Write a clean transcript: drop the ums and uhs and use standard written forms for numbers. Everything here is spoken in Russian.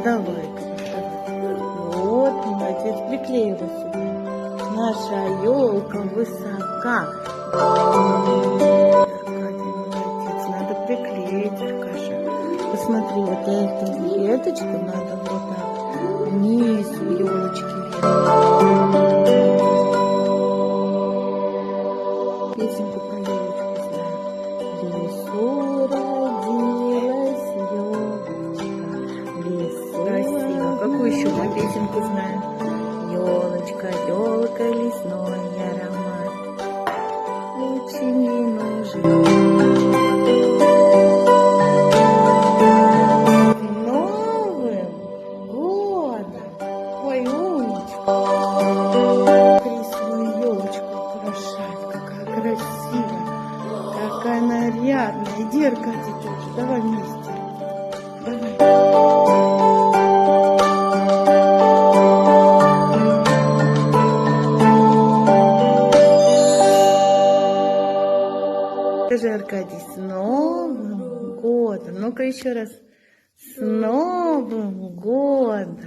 Давай-ка. Вот, молодец, приклеила сюда. Наша елка высока. Аркадий, молодец, надо приклеить, Аркаша. Посмотри, вот эту веточку надо вот так вниз у елочки. Песенку про елочку знаю. В лесу родилась елочка. В лесу. Красиво. Какую еще мы песенку знаем? Елочка, елка, лесной аромат. Очень не нужен. Ой, умничка. Свою елочку украшать. Какая красивая. Какая нарядная. Иди, Аркадий, тоже. Давай вместе. Давай. Скажи, Аркадий, с Новым годом. Ну-ка еще раз. С Новым годом.